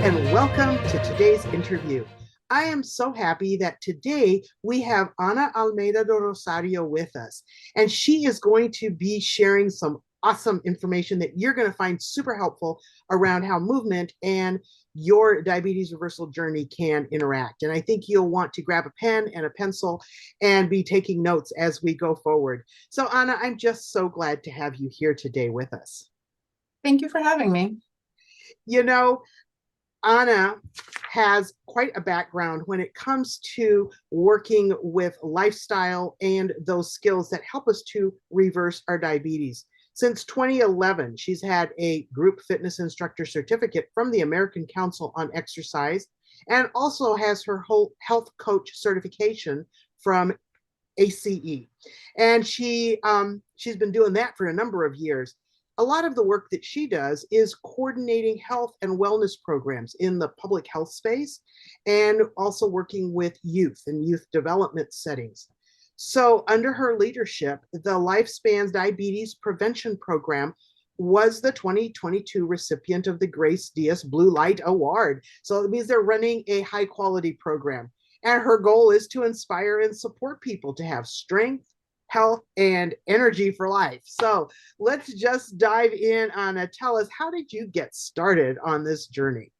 and welcome to today's interview. I am so happy that today we have Ana Almeida DoRosario with us, and she is going to be sharing some awesome information that you're going to find super helpful around how movement and your diabetes reversal journey can interact. And I think you'll want to grab a pen and a pencil and be taking notes as we go forward. So, Ana, I'm just so glad to have you here today with us. Thank you for having me. You know, Ana has quite a background when it comes to working with lifestyle and those skills that help us to reverse our diabetes. Since 2011, she's had a Group Fitness Instructor certificate from the American Council on Exercise and also has her whole health coach certification from ACE. And she's been doing that for a number of years. A lot of the work that she does is coordinating health and wellness programs in the public health space and also working with youth and youth development settings. So, under her leadership, the Lifespan's Diabetes Prevention Program was the 2022 recipient of the Grace Diaz Blue Light Award. So, it means they're running a high quality program. And her goal is to inspire and support people to have strength, health, and energy for life. So let's just dive in, Anna. Tell us, how did you get started on this journey?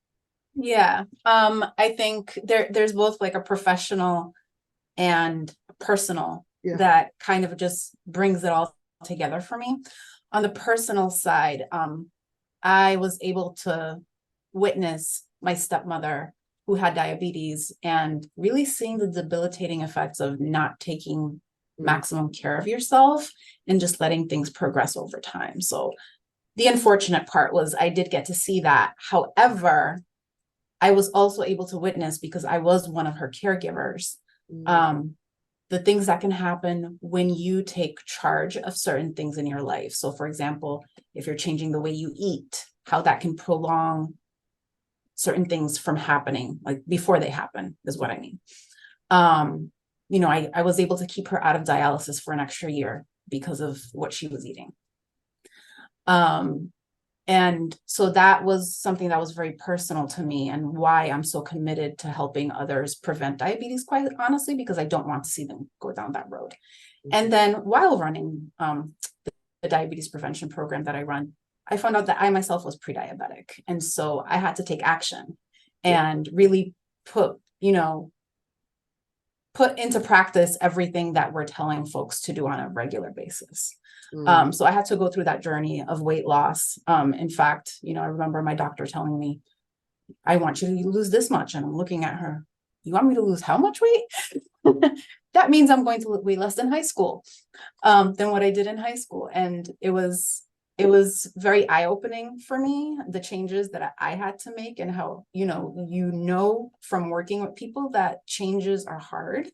Yeah. I think there's both like a professional and personal Yeah. that kind of just brings it all together for me. On the personal side, I was able to witness my stepmother who had diabetes and really seeing the debilitating effects of not taking maximum care of yourself and just letting things progress over time. So the unfortunate part was I did get to see that. However, I was also able to witness, because I was one of her caregivers, the things that can happen when you take charge of certain things in your life. So for example, if you're changing the way you eat, how that can prolong certain things from happening, like before they happen, is what I mean. I was able to keep her out of dialysis for an extra year because of what she was eating. And so that was something that was very personal to me, and why I'm so committed to helping others prevent diabetes, quite honestly, because I don't want to see them go down that road. And then while running the diabetes prevention program that I run, I found out that I myself was pre-diabetic. And so I had to take action and really put into practice everything that we're telling folks to do on a regular basis. So I had to go through that journey of weight loss. In fact, I remember my doctor telling me, I want you to lose this much. And I'm looking at her, you want me to lose how much weight? That means I'm going to weigh less than high school, than what I did in high school. And it was very eye-opening for me, the changes that I had to make, and how, from working with people that changes are hard.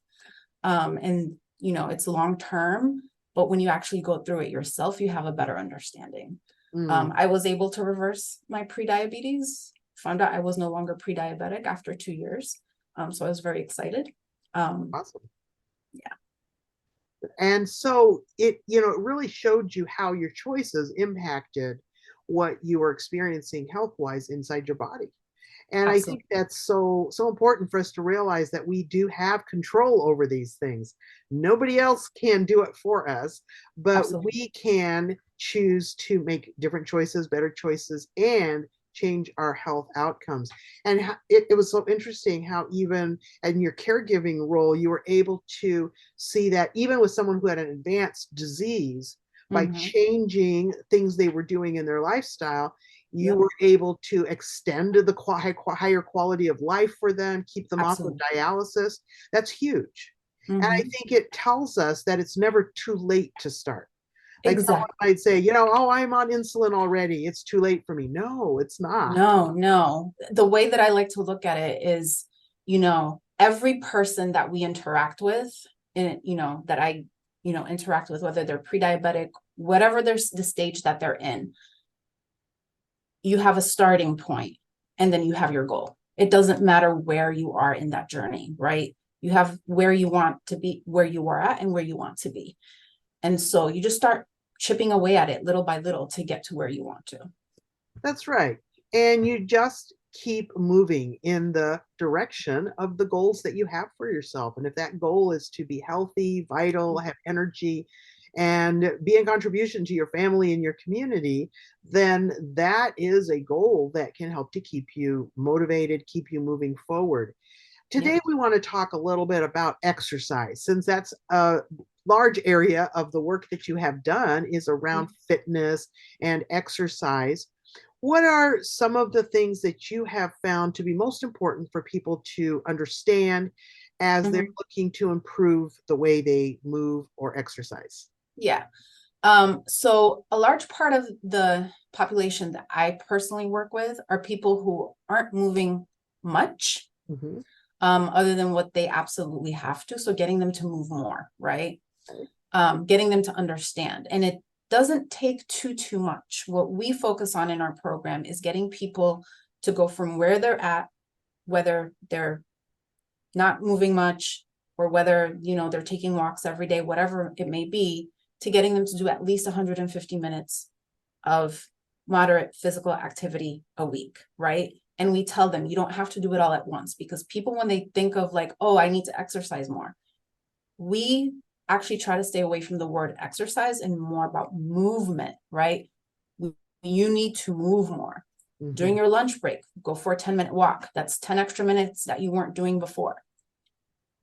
And, it's long-term, but when you actually go through it yourself, you have a better understanding. I was able to reverse my pre-diabetes, found out I was no longer pre-diabetic after 2 years. So I was very excited. Awesome. Yeah. And so it really showed you how your choices impacted what you were experiencing health-wise inside your body. And I think Absolutely. that's so important for us to realize that we do have control over these things. Nobody else can do it for us, but Absolutely. we can choose to make different choices, better choices, and change our health outcomes. And it was so interesting how even in your caregiving role, you were able to see that even with someone who had an advanced disease, by changing things they were doing in their lifestyle, you Yep. were able to extend the higher quality of life for them, keep them off of Absolutely. dialysis. That's huge. And I Mm-hmm. think it tells us that it's never too late to start. Like someone Exactly. might say, oh, I'm on insulin already. It's too late for me. No, it's not. No. The way that I like to look at it is, every person that we interact with, and that I, interact with, whether they're pre-diabetic, whatever there's the stage that they're in, you have a starting point and then you have your goal. It doesn't matter where you are in that journey, right? You have where you want to be, where you are at, and where you want to be. And so you just start chipping away at it little by little to get to where you want to. That's right. And you just keep moving in the direction of the goals that you have for yourself. And if that goal is to be healthy, vital, have energy, and be a contribution to your family and your community, then that is a goal that can help to keep you motivated, keep you moving forward. Yep. Today, we want to talk a little bit about exercise, since that's a large area of the work that you have done is around fitness and exercise. What are some of the things that you have found to be most important for people to understand as they're Mhm. looking to improve the way they move or exercise? Yeah. So a large part of the population that I personally work with are people who aren't moving much, Mhm. other than what they absolutely have to. So getting them to move more, right? Okay. Getting them to understand. And it doesn't take too much. What we focus on in our program is getting people to go from where they're at, whether they're not moving much or whether, they're taking walks every day, whatever it may be, to getting them to do at least 150 minutes of moderate physical activity a week, right? And we tell them you don't have to do it all at once, because people, when they think of like, oh, I need to exercise more, we actually try to stay away from the word exercise and more about movement, right? You need to move more. During Mhm. your lunch break, go for a 10-minute walk. That's 10 extra minutes that you weren't doing before.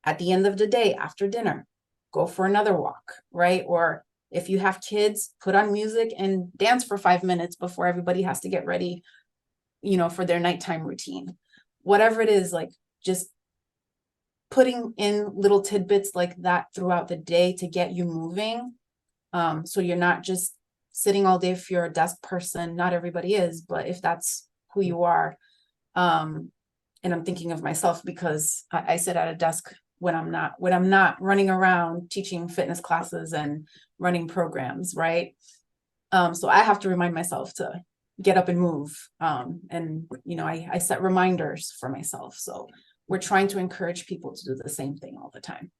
At the end of the day, after dinner, go for another walk, right? Or if you have kids, put on music and dance for 5 minutes before everybody has to get ready, for their nighttime routine. Whatever it is, like just putting in little tidbits like that throughout the day to get you moving. So you're not just sitting all day. If you're a desk person, not everybody is, but if that's who you are, and I'm thinking of myself because I sit at a desk when I'm not running around teaching fitness classes and running programs, right? So I have to remind myself to get up and move. And I set reminders for myself. So we're trying to encourage people to do the same thing all the time.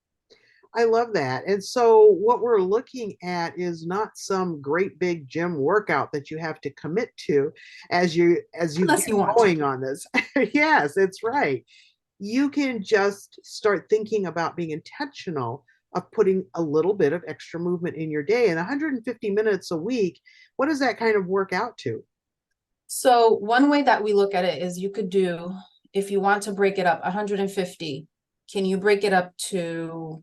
I love that. And so what we're looking at is not some great big gym workout that you have to commit to as you Unless get you want to. going on this. Yes, it's right. You can just start thinking about being intentional of putting a little bit of extra movement in your day. And 150 minutes a week, what does that kind of work out to? So one way that we look at it is you could do, if you want to break it up, 150, can you break it up to,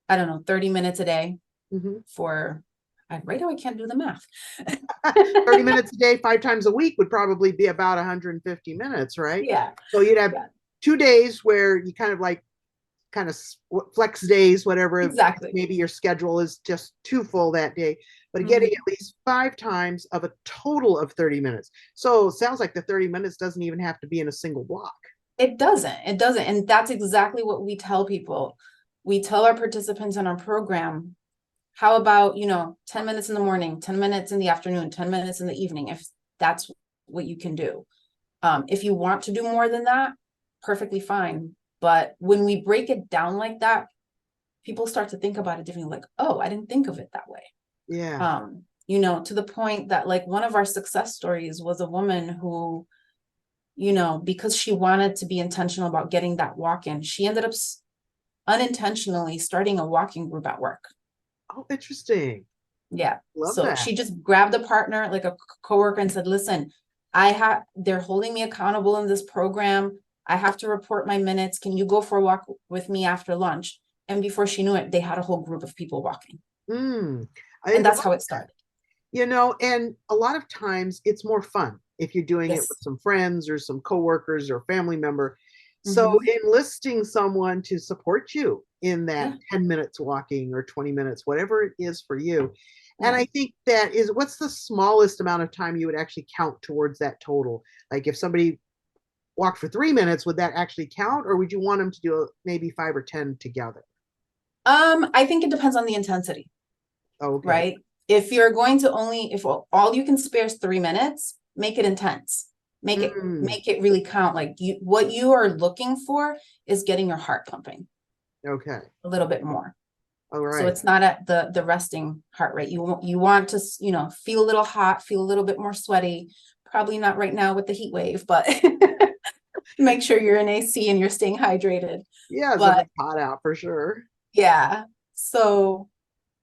I don't know, 30 minutes a day Mhm. for, right now I can't do the math. 30 minutes a day, 5 times a week would probably be about 150 minutes, right? Yeah, So you'd have yeah, 2 days where you kind of flex days, whatever, exactly. maybe your schedule is just too full that day, but getting Mhm. at least 5 times of a total of 30 minutes. So it sounds like the 30 minutes doesn't even have to be in a single block. It doesn't. And that's exactly what we tell people. We tell our participants in our program, how about, 10 minutes in the morning, 10 minutes in the afternoon, 10 minutes in the evening, if that's what you can do. If you want to do more than that, perfectly fine. But when we break it down like that, people start to think about it differently, like, oh, I didn't think of it that way. Yeah. To the point that like one of our success stories was a woman who, because she wanted to be intentional about getting that walk in, she ended up unintentionally starting a walking group at work. Oh, interesting. Yeah. Love So that. she just grabbed a partner, like a coworker, and said, listen, they're holding me accountable in this program. I have to report my minutes. Can you go for a walk with me after lunch? And before she knew it, they had a whole group of people walking. Mm. I And that's love how it started. and a lot of times it's more fun if you're doing it with Yes. some friends or some coworkers or family member. So Mm-hmm. enlisting someone to support you in that Yeah. 10 minutes walking or 20 minutes, whatever it is for you. And Yeah. I think that is what's the smallest amount of time you would actually count towards that total? Like if somebody walked for 3 minutes, would that actually count? Or would you want them to do maybe 5 or 10 together? I think it depends on the intensity, Okay. right? If you're going to if all you can spare is 3 minutes, make it intense. Make it Mm, make it really count. Like what you are looking for is getting your heart pumping okay. a little bit more. All So right. it's not at the resting heart rate. You want to, feel a little hot, feel a little bit more sweaty, probably not right now with the heat wave, but make sure you're in AC and you're staying hydrated. Yeah, it's But hot out for sure. yeah, so,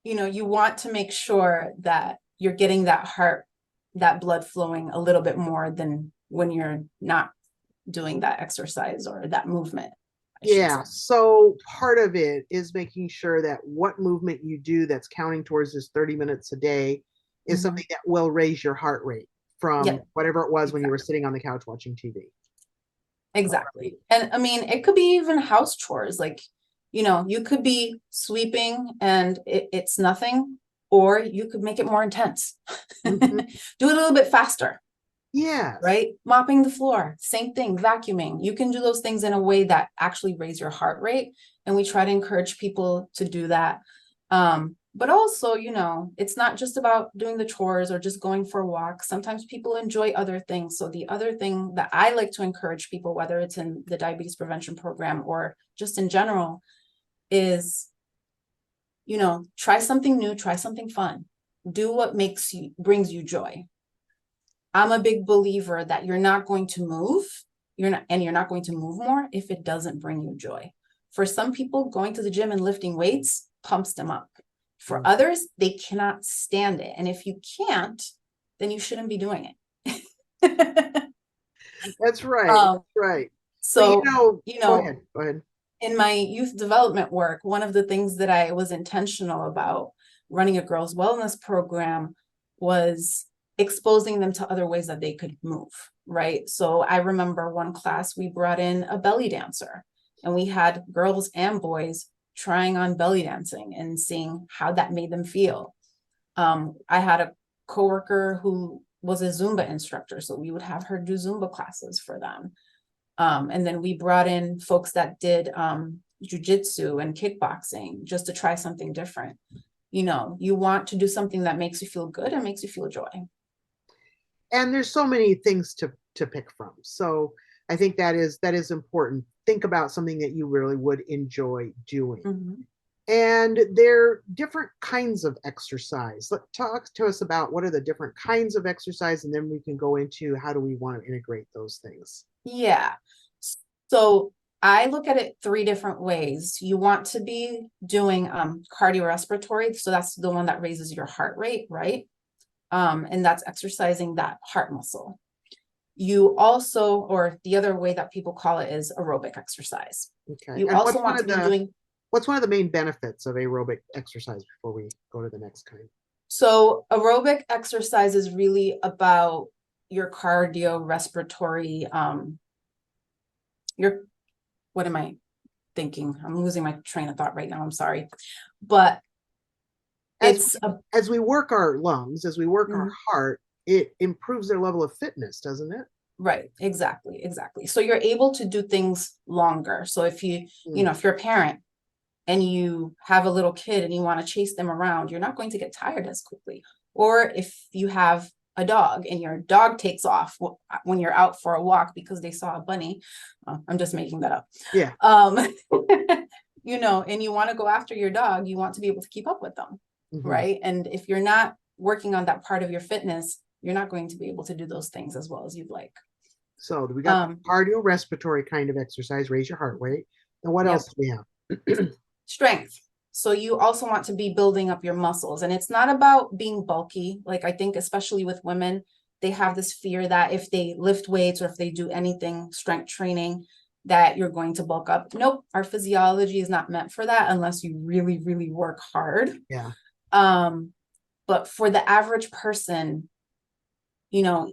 you want to make sure that you're getting that blood flowing a little bit more than when you're not doing that exercise or that movement, I should say. Yeah, so part of it is making sure that what movement you do that's counting towards this 30 minutes a day is Mhm. something that will raise your heart rate from Yep, whatever it was when you were exactly. sitting on the couch watching TV. Exactly. And I mean, it could be even house chores. Like, you could be sweeping and it's nothing, or you could make it more intense. Do Mhm. it a little bit faster, Yes. right? Mopping the floor, same thing, vacuuming. You can do those things in a way that actually raise your heart rate. And we try to encourage people to do that. But also, it's not just about doing the chores or just going for a walk. Sometimes people enjoy other things. So the other thing that I like to encourage people, whether it's in the diabetes prevention program or just in general, is, try something new, try something fun. Do what brings you joy. I'm a big believer that you're not going to move, you're not going to move more if it doesn't bring you joy. For some people, going to the gym and lifting weights pumps them up. For Mm. others, they cannot stand it. And if you can't, then you shouldn't be doing it. That's right. um, That's right. But so, go ahead. Go ahead. in my youth development work, one of the things that I was intentional about running a girls' wellness program was exposing them to other ways that they could move, right? So I remember one class we brought in a belly dancer, and we had girls and boys trying on belly dancing and seeing how that made them feel. I had a coworker who was a Zumba instructor, so we would have her do Zumba classes for them. And then we brought in folks that did jujitsu and kickboxing just to try something different. You want to do something that makes you feel good and makes you feel joy. And there's so many things to pick from. So I think that is important. Think about something that you really would enjoy doing. Mhm. And there are different kinds of exercise. Talk to us about what are the different kinds of exercise, and then we can go into how do we want to integrate those things. Yeah. So I look at it three different ways. You want to be doing cardiorespiratory. So that's the one that raises your heart rate, right? And that's exercising that heart muscle. You also, or the other way that people call it is aerobic exercise. Okay. You And also want to be doing, what's one of the main benefits of aerobic exercise before we go to the next kind? so aerobic exercise is really about your cardiorespiratory, your, what am I thinking? I'm losing my train of thought right now. I'm sorry. But As it's a, as we work our lungs, as we work our Mhm. heart, it improves their level of fitness, doesn't it? Right, exactly. So you're able to do things longer. So if Mm. if you're a parent and you have a little kid and you want to chase them around, you're not going to get tired as quickly. Or if you have a dog and your dog takes off when you're out for a walk because they saw a bunny, I'm just making that up. Yeah. Um, and you want to go after your dog, you want to be able to keep up with them, Hmm. right? And if you're not working on that part of your fitness, you're not going to be able to do those things as well as you'd like. So we got the Um, cardiorespiratory kind of exercise, raise your heart rate. And what else yep. do we have? Strength. So you also want to be building up your muscles, and it's not about being bulky. Like, I think especially with women, they have this fear that if they lift weights or if they do anything strength training, that you're going to bulk up. Nope, our physiology is not meant for that unless you really, really work hard. Yeah. Um, but for the average person, you know,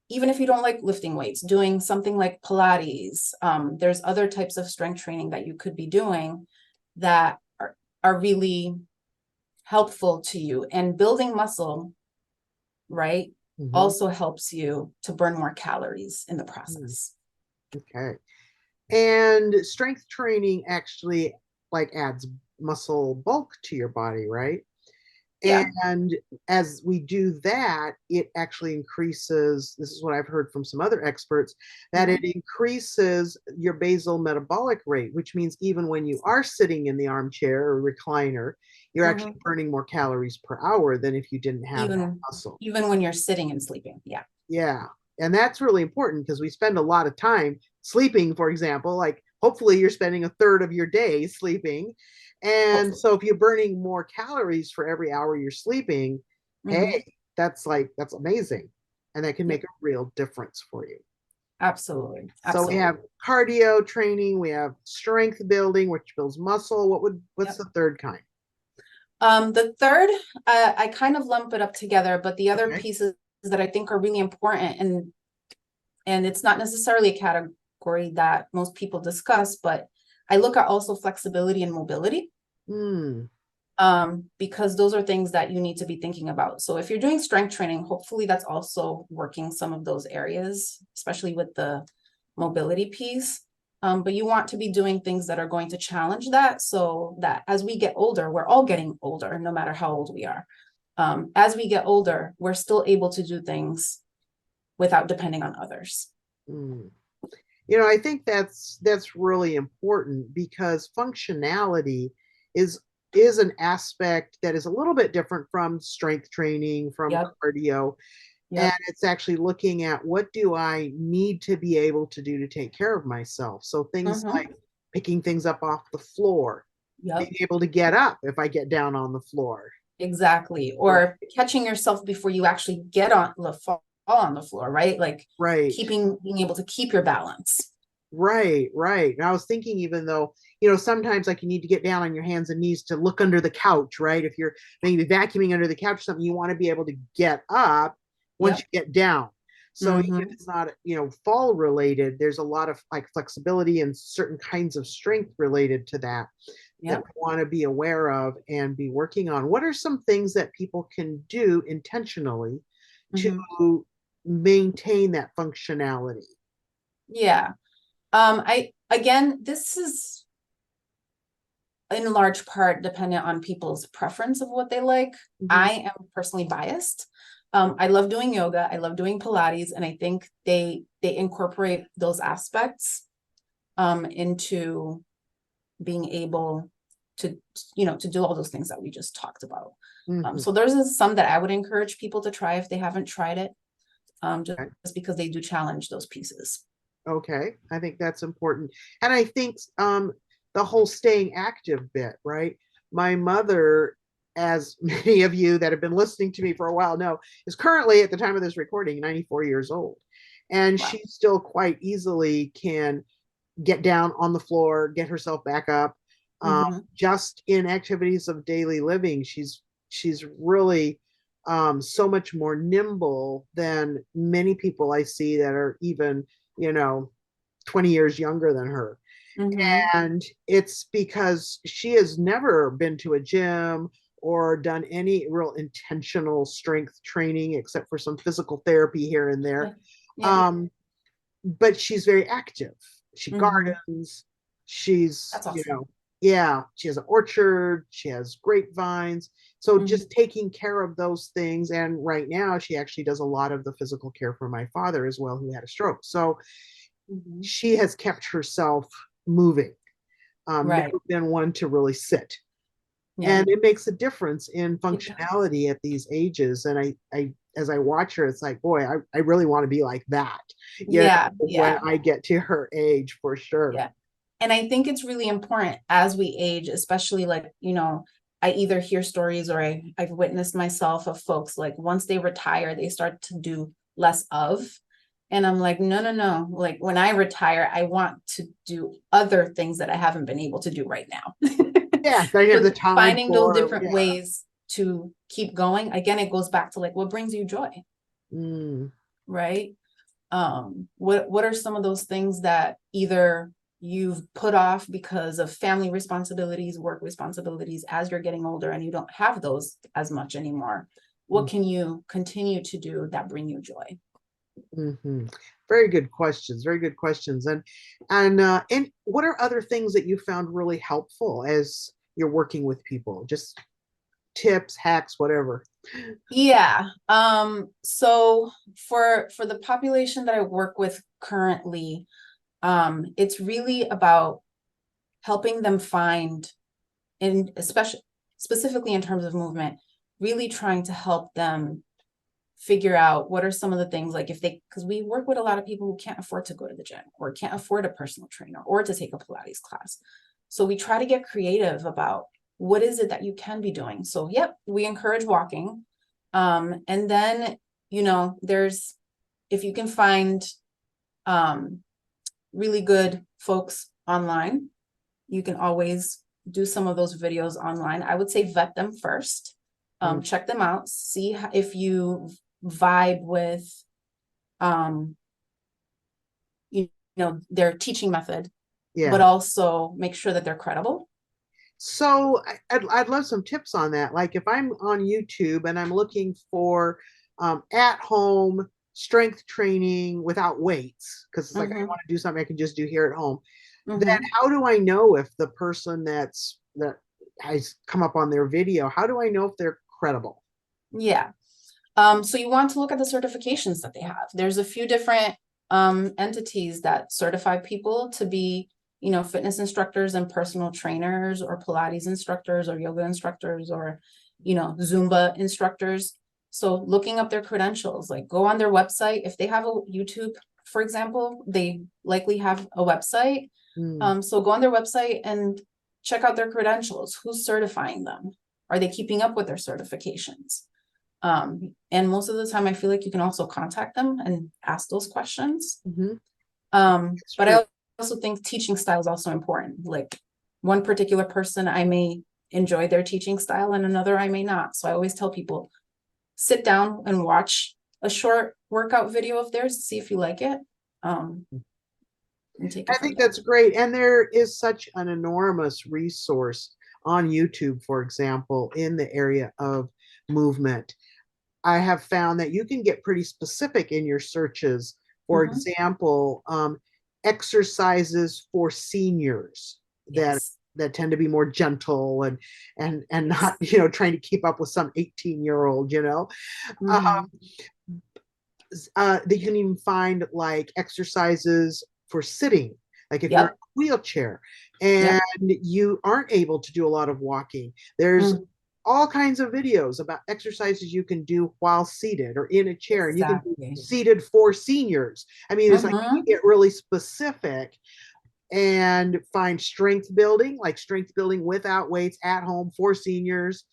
even if you don't like lifting weights, doing something like Pilates, there's other types of strength training that you could be doing that are really helpful to you. And building muscle, right, Hmm. also helps you to burn more calories in the process. Okay. And strength training actually like adds muscle bulk to your body, right? Yeah. And as we do that, it actually increases, this is what I've heard from some other experts, that it Mhm. increases your basal metabolic rate, which means even when you are sitting in the armchair or recliner, you're actually Mhm. burning more calories per hour than if you didn't have that Even muscle. even when you're sitting and sleeping. Yeah. Yeah. And that's really important because we spend a lot of time sleeping, for example, like hopefully you're spending a third of your day sleeping. And Hopefully. so if you're burning more calories for every hour you're sleeping, Hmm. hey, that's amazing. And that can Yeah, make a real difference for you. absolutely. So we have Absolutely. cardio training, we have strength building, which builds muscle. What's Yep. the third kind? The third, I kind of lump it up together, but the other Okay. pieces that I think are really important, and it's not necessarily a category that most people discuss, but I look at also flexibility and mobility, Hmm. because those are things that you need to be thinking about. So if you're doing strength training, hopefully that's also working some of those areas, especially with the mobility piece. But you want to be doing things that are going to challenge that, so that as we get older, we're all getting older, no matter how old we are. As we get older, we're still able to do things without depending on others. Hmm. I think that's really important because functionality is is an aspect that is a little bit different from strength training, from Yep. cardio, and Yep. it's actually looking at what do I need to be able to do to take care of myself. So things Mm-hmm. like picking things up off the floor, being Yep. able to get up if I get down on the floor. Exactly. Right, Or catching yourself before you actually get on the fall on the floor, right? Like right. being able to keep your balance. Right, right. And I was thinking, even though, sometimes like you need to get down on your hands and knees to look under the couch, right? If you're maybe vacuuming under the couch or something, you want to be able to get up once Yep. you get down. So even if Mm-hmm. it's not, fall related, there's a lot of like flexibility and certain kinds of strength related to that that Yep. we want to be aware of and be working on. What are some things that people can do intentionally Mm-hmm. to maintain that functionality? Yeah. I again, this is in large part dependent on people's preference of what they like. Mhm. I am personally biased. I love doing yoga, I love doing Pilates, and I think they incorporate those aspects into being able to, to do all those things that we just talked about. Mhm. So there's some that I would encourage people to try if they haven't tried it, just Okay. because they do challenge those pieces. Okay, I think that's important. And I think the whole staying active bit, right? My mother, as many of you that have been listening to me for a while know, is currently at the time of this recording 94 years old. And Wow. she still quite easily can get down on the floor, get herself back up. Mm-hmm. Just in activities of daily living, she's really so much more nimble than many people I see that are even, you know, 20 years younger than her. Mm-hmm. And it's because she has never been to a gym or done any real intentional strength training except for some physical therapy here and there. Yeah. Yeah. Um, but she's very active. She Mm-hmm. gardens. She's, That's awesome. yeah, she has an orchard. She has grapevines. So Mm-hmm. just taking care of those things. And right now, she actually does a lot of the physical care for my father as well, who had a stroke. So Mm-hmm. she has kept herself moving, Right. never been one to really sit. Yeah. And it makes a difference in It does. functionality at these ages. And as I watch her, it's like, boy, I really want to be like that, Yeah. when Yeah. I get to her age for sure. Yeah. And I think it's really important as we age, especially like, I either hear stories or I've witnessed myself of folks like once they retire, they start to do less of. And I'm like, no, no, no. Like when I retire, I want to do other things that I haven't been able to do right now. Yeah, I have So the time finding those for, different yeah. ways to keep going, again, it goes back to like what brings you joy, Mm, right? What are some of those things that either you've put off because of family responsibilities, work responsibilities as you're getting older and you don't have those as much anymore? What mm, can you continue to do that bring you joy? mhm. Very good questions. Very good questions. And what are other things that you found really helpful as you're working with people? Just tips, hacks, whatever. Yeah. So for the population that I work with currently, it's really about helping them find, in especially specifically in terms of movement, really trying to help them figure out what are some of the things, like if they, because we work with a lot of people who can't afford to go to the gym or can't afford a personal trainer or to take a Pilates class. So we try to get creative about what is it that you can be doing. So, yep, we encourage walking. And then, there's, if you can find really good folks online, you can always do some of those videos online. I would say vet them first, check them out, see if you vibe with, their teaching method, but also make sure that they're credible. So I'd love some tips on that. Like if I'm on YouTube and I'm looking for at home strength training without weights, because it's like I want to do something I can just do here at home. Then how do I know if the person that has come up on their video, how do I know if they're credible? Yeah. So you want to look at the certifications that they have. There's a few different entities that certify people to be, fitness instructors and personal trainers or Pilates instructors or yoga instructors or, Zumba instructors. So looking up their credentials, like go on their website. If they have a YouTube, for example, they likely have a website. So go on their website and check out their credentials. Who's certifying them? Are they keeping up with their certifications? And most of the time, I feel like you can also contact them and ask those questions. But I also think teaching style is also important. Like one particular person, I may enjoy their teaching style and another I may not. So I always tell people, sit down and watch a short workout video of theirs to see if you like it. I think that's great. And there is such an enormous resource on YouTube, for example, in the area of movement. I have found that you can get pretty specific in your searches. For example, exercises for seniors that tend to be more gentle and not, trying to keep up with some 18-year-old, that you can even find like exercises for sitting, like if you're in a wheelchair and you aren't able to do a lot of walking, there's all kinds of videos about exercises you can do while seated or in a chair, and you can be seated for seniors. I mean, it's like you get really specific and find strength building, like strength building without weights at home for seniors.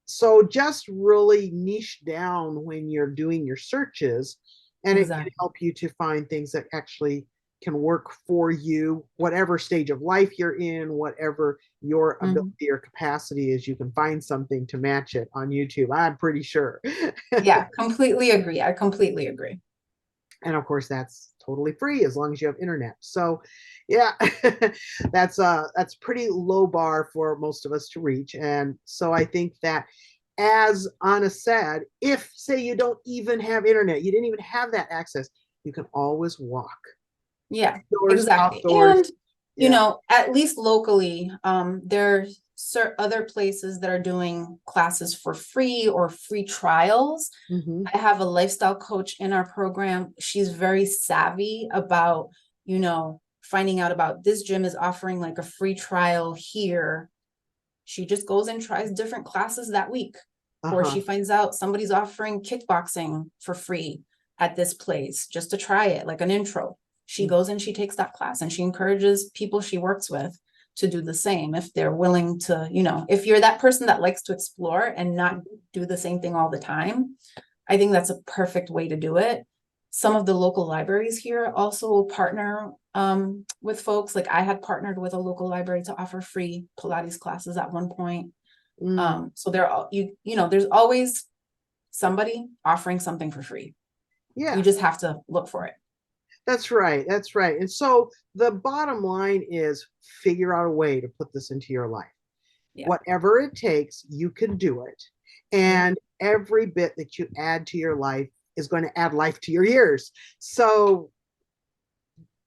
So just really niche down when you're doing your searches, and it can help you to find things that actually can work for you, whatever stage of life you're in, whatever your ability or capacity is. You can find something to match it on YouTube, I'm pretty sure. Yeah, completely agree. I completely agree. And of course, that's totally free as long as you have internet. So yeah, that's pretty low bar for most of us to reach. And so I think that, as Ana said, if say you don't even have internet, you didn't even have that access, you can always walk. Yeah, Outdoors, exactly. outdoors. And at least locally, there's other places that are doing classes for free or free trials. I have a lifestyle coach in our program. She's very savvy about, finding out about this gym is offering like a free trial here. She just goes and tries different classes that week. Or she finds out somebody's offering kickboxing for free at this place just to try it, like an intro. She goes and she takes that class, and she encourages people she works with to do the same if they're willing to, if you're that person that likes to explore and not do the same thing all the time. I think that's a perfect way to do it. Some of the local libraries here also partner with folks. Like I had partnered with a local library to offer free Pilates classes at one point. So there's always somebody offering something for free. You just have to look for it. That's right. That's right. And so the bottom line is figure out a way to put this into your life. Whatever it takes, you can do it. And every bit that you add to your life is going to add life to your years. So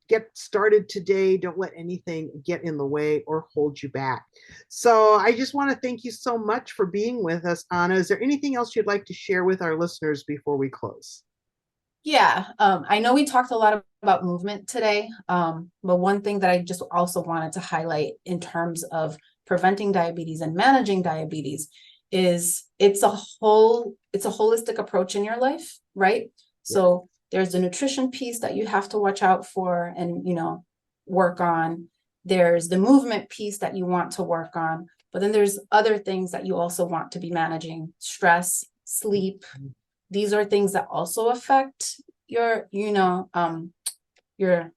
get started today. Don't let anything get in the way or hold you back. So I just want to thank you so much for being with us, Ana. Is there anything else you'd like to share with our listeners before we close? Yeah, I know we talked a lot about movement today, but one thing that I just also wanted to highlight in terms of preventing diabetes and managing diabetes is it's a holistic approach in your life, right? So there's the nutrition piece that you have to watch out for and, work on. There's the movement piece that you want to work on, but then there's other things that you also want to be managing: stress, sleep. These are things that also affect your, your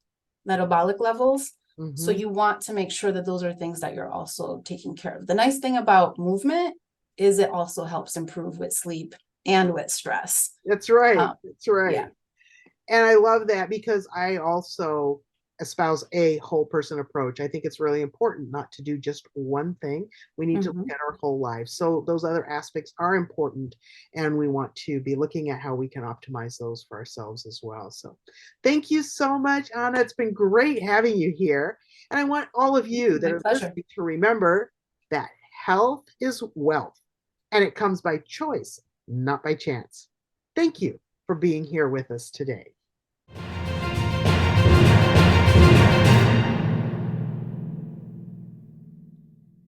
metabolic levels. So you want to make sure that those are things that you're also taking care of. The nice thing about movement is it also helps improve with sleep and with stress. That's right. That's right. Yeah. And I love that because I also espouse a whole person approach. I think it's really important not to do just one thing. We need to look at our whole lives. So those other aspects are important, and we want to be looking at how we can optimize those for ourselves as well. So thank you so much, Ana. It's been great having you here. And I want all of you that are listening to remember that health is wealth, and it comes by choice, not by chance. Thank you for being here with us today.